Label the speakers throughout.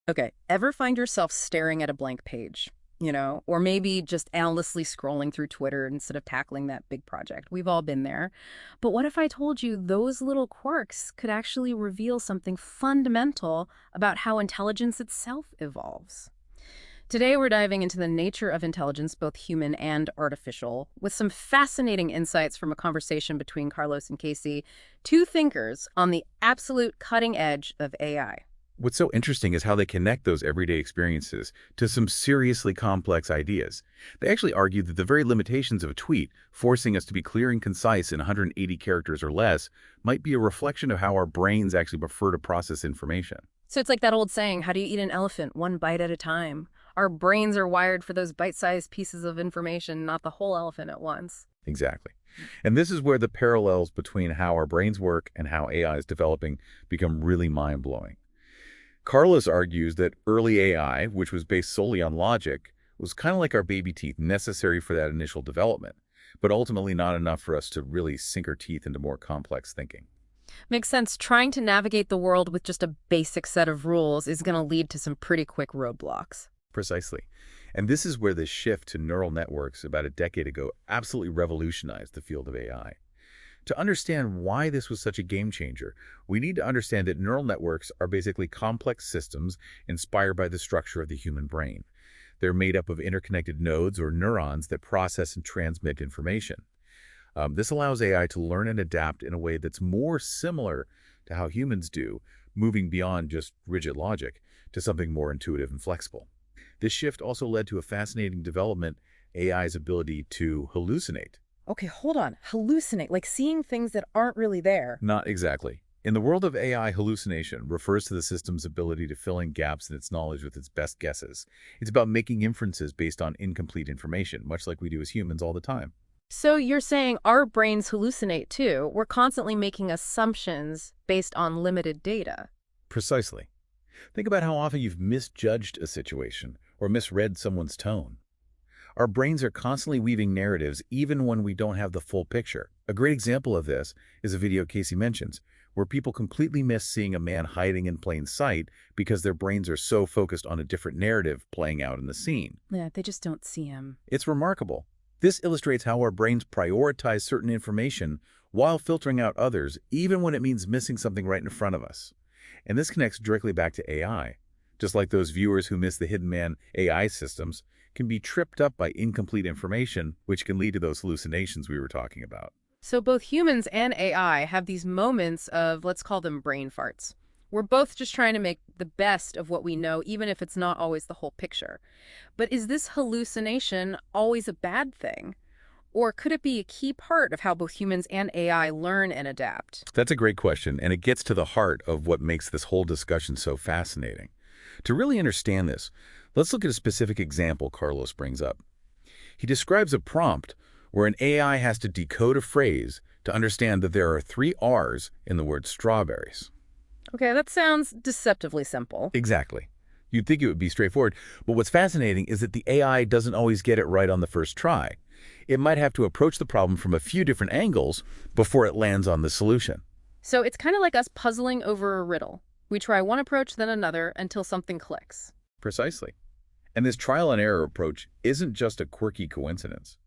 Speaker 1: Okay, ever find yourself staring at a blank page? Or maybe just endlessly scrolling through Twitter instead of tackling that big project. We've all been there. But what if I told you those little quirks could actually reveal something fundamental about how intelligence itself evolves? Today, we're diving into the nature of intelligence, both human and artificial, with some fascinating insights from a conversation between Carlos and Casey, two thinkers on the absolute cutting edge of AI.
Speaker 2: What's so interesting is how they connect those everyday experiences to some seriously complex ideas. They actually argue that the very limitations of a tweet, forcing us to be clear and concise in 180 characters or less, might be a reflection of how our brains actually prefer to process information.
Speaker 1: So it's like that old saying, how do you eat an elephant? One bite at a time. Our brains are wired for those bite-sized pieces of information, not the whole elephant at once.
Speaker 2: Exactly. And this is where the parallels between how our brains work and how AI is developing become really mind-blowing. Carlos argues that early AI, which was based solely on logic, was kind of like our baby teeth, necessary for that initial development, but ultimately not enough for us to really sink our teeth into more complex thinking.
Speaker 1: Makes sense. Trying to navigate the world with just a basic set of rules is going to lead to some pretty quick roadblocks.
Speaker 2: Precisely. And this is where the shift to neural networks about a decade ago absolutely revolutionized the field of AI. To understand why this was such a game changer, we need to understand that neural networks are basically complex systems inspired by the structure of the human brain. They're made up of interconnected nodes or neurons that process and transmit information. This allows AI to learn and adapt in a way that's more similar to how humans do, moving beyond just rigid logic to something more intuitive and flexible. This shift also led to a fascinating development, AI's ability to hallucinate.
Speaker 1: Okay, hold on. Hallucinate, like seeing things that aren't really there.
Speaker 2: Not exactly. In the world of AI, hallucination refers to the system's ability to fill in gaps in its knowledge with its best guesses. It's about making inferences based on incomplete information, much like we do as humans all the time.
Speaker 1: So you're saying our brains hallucinate too. We're constantly making assumptions based on limited data.
Speaker 2: Precisely. Think about how often you've misjudged a situation or misread someone's tone. Our brains are constantly weaving narratives even when we don't have the full picture. A great example of this is a video Casey mentions, where people completely miss seeing a man hiding in plain sight because their brains are so focused on a different narrative playing out in the scene.
Speaker 1: Yeah, they just don't see him.
Speaker 2: It's remarkable. This illustrates how our brains prioritize certain information while filtering out others, even when it means missing something right in front of us. And this connects directly back to AI. Just like those viewers who miss the hidden man AI systems can be tripped up by incomplete information, which can lead to those hallucinations we were talking about.
Speaker 1: So both humans and AI have these moments of, let's call them brain farts. We're both just trying to make the best of what we know, even if it's not always the whole picture. But is this hallucination always a bad thing? Or could it be a key part of how both humans and AI learn and adapt?
Speaker 2: That's a great question, and it gets to the heart of what makes this whole discussion so fascinating. To really understand this, let's look at a specific example Carlos brings up. He describes a prompt where an AI has to decode a phrase to understand that there are 3 R's in the word strawberries.
Speaker 1: Okay, that sounds deceptively simple.
Speaker 2: Exactly. You'd think it would be straightforward, but what's fascinating is that the AI doesn't always get it right on the first try. It might have to approach the problem from a few different angles before it lands on the solution.
Speaker 1: So it's kind of like us puzzling over a riddle. We try one approach, then another, until something clicks.
Speaker 2: Precisely. And this trial and error approach isn't just a quirky coincidence.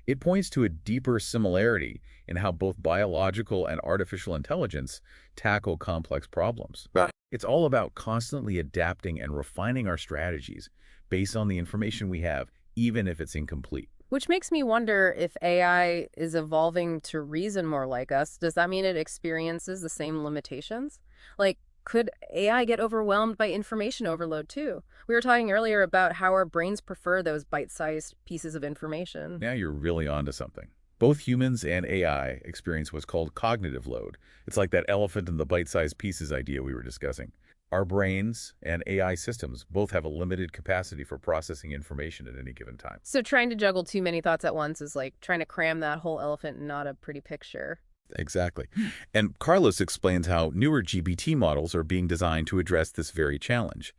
Speaker 2: It points to a deeper similarity in how both biological and artificial intelligence tackle complex problems.
Speaker 3: Right.
Speaker 2: It's all about constantly adapting and refining our strategies based on the information we have, even if it's incomplete.
Speaker 1: Which makes me wonder if AI is evolving to reason more like us. Does that mean it experiences the same limitations? Like, could AI get overwhelmed by information overload too? We were talking earlier about how our brains prefer those bite-sized pieces of information.
Speaker 2: Now you're really onto something. Both humans and AI experience what's called cognitive load. It's like that elephant in the bite-sized pieces idea we were discussing. Our brains and AI systems both have a limited capacity for processing information at any given time.
Speaker 1: So trying to juggle too many thoughts at once is like trying to cram that whole elephant in not a pretty picture.
Speaker 2: Exactly. And Carlos explains how newer GPT models are being designed to address this very challenge.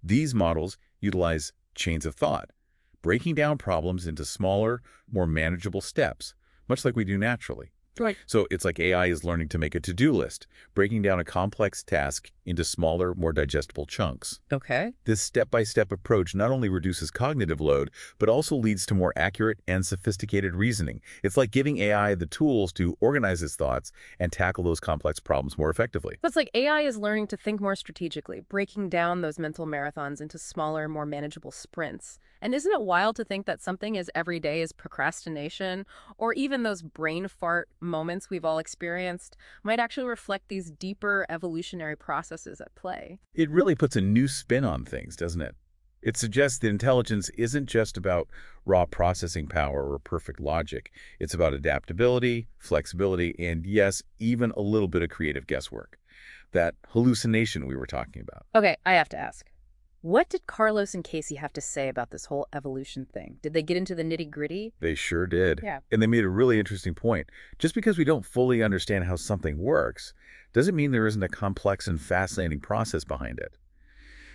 Speaker 2: These models utilize chains of thought, breaking down problems into smaller, more manageable steps, much like we do naturally.
Speaker 1: Right.
Speaker 2: So it's like AI is learning to make a to-do list, breaking down a complex task into smaller, more digestible chunks.
Speaker 1: Okay.
Speaker 2: This step-by-step approach not only reduces cognitive load, but also leads to more accurate and sophisticated reasoning. It's like giving AI the tools to organize its thoughts and tackle those complex problems more effectively.
Speaker 1: So it's like AI is learning to think more strategically, breaking down those mental marathons into smaller, more manageable sprints. And isn't it wild to think that something as everyday as procrastination, or even those brain fart moments we've all experienced, might actually reflect these deeper evolutionary processes at play?
Speaker 2: It really puts a new spin on things, doesn't it? It suggests that intelligence isn't just about raw processing power or perfect logic. It's about adaptability, flexibility, and yes, even a little bit of creative guesswork. That hallucination we were talking about.
Speaker 1: Okay, I have to ask. What did Carlos and Casey have to say about this whole evolution thing? Did they get into the nitty-gritty?
Speaker 2: They sure did.
Speaker 1: Yeah.
Speaker 2: And they made a really interesting point. Just because we don't fully understand how something works doesn't mean there isn't a complex and fascinating process behind it.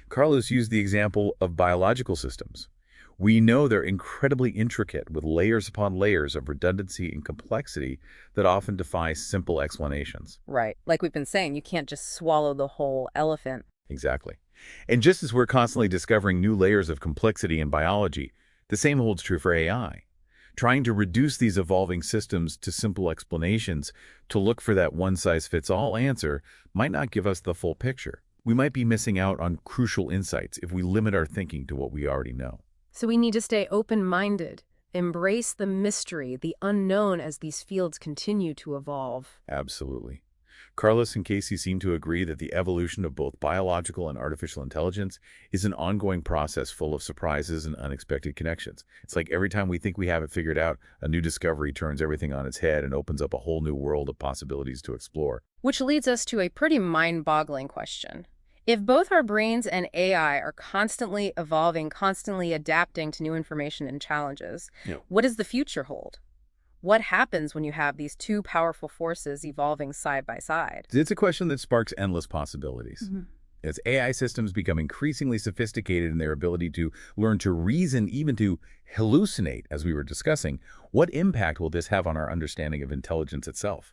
Speaker 2: Carlos used the example of biological systems. We know they're incredibly intricate with layers upon layers of redundancy and complexity that often defy simple explanations.
Speaker 1: Right. Like we've been saying, you can't just swallow the whole elephant.
Speaker 2: Exactly. And just as we're constantly discovering new layers of complexity in biology, the same holds true for AI. Trying to reduce these evolving systems to simple explanations to look for that one-size-fits-all answer might not give us the full picture. We might be missing out on crucial insights if we limit our thinking to what we already know.
Speaker 1: So we need to stay open-minded, embrace the mystery, the unknown as these fields continue to evolve.
Speaker 2: Absolutely. Carlos and Casey seem to agree that the evolution of both biological and artificial intelligence is an ongoing process full of surprises and unexpected connections. It's like every time we think we have it figured out, a new discovery turns everything on its head and opens up a whole new world of possibilities to explore.
Speaker 1: Which leads us to a pretty mind-boggling question. If both our brains and AI are constantly evolving, constantly adapting to new information and challenges, what does the future hold? What happens when you have these two powerful forces evolving side by side?
Speaker 2: It's a question that sparks endless possibilities. As AI systems become increasingly sophisticated in their ability to learn to reason, even to hallucinate, as we were discussing, what impact will this have on our understanding of intelligence itself?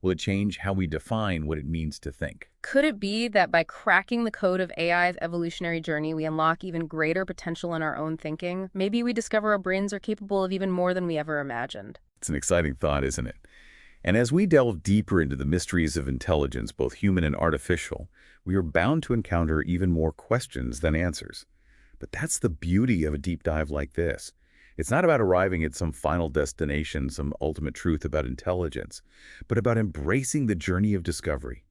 Speaker 2: Will it change how we define what it means to think?
Speaker 1: Could it be that by cracking the code of AI's evolutionary journey, we unlock even greater potential in our own thinking? Maybe we discover our brains are capable of even more than we ever imagined.
Speaker 2: It's an exciting thought, isn't it? And as we delve deeper into the mysteries of intelligence, both human and artificial, we are bound to encounter even more questions than answers. But that's the beauty of a deep dive like this. It's not about arriving at some final destination, some ultimate truth about intelligence, but about embracing the journey of discovery,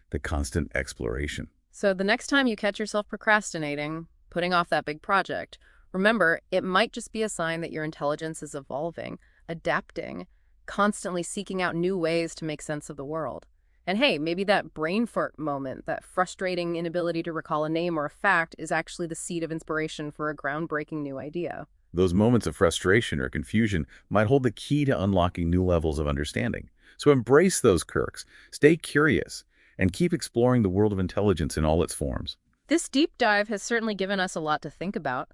Speaker 2: the constant exploration.
Speaker 1: So the next time you catch yourself procrastinating, putting off that big project, remember, it might just be a sign that your intelligence is evolving, adapting, constantly seeking out new ways to make sense of the world. And hey, maybe that brain fart moment, that frustrating inability to recall a name or a fact, is actually the seed of inspiration for a groundbreaking new idea.
Speaker 2: Those moments of frustration or confusion might hold the key to unlocking new levels of understanding. So embrace those quirks, stay curious, and keep exploring the world of intelligence in all its forms.
Speaker 1: This deep dive has certainly given us a lot to think about.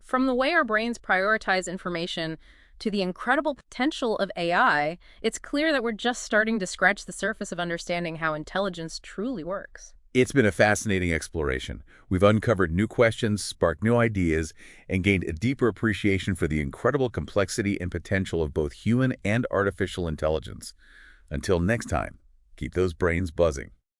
Speaker 1: From the way our brains prioritize information to the incredible potential of AI, it's clear that we're just starting to scratch the surface of understanding how intelligence truly works.
Speaker 2: It's been a fascinating exploration. We've uncovered new questions, sparked new ideas, and gained a deeper appreciation for the incredible complexity and potential of both human and artificial intelligence. Until next time, keep those brains buzzing.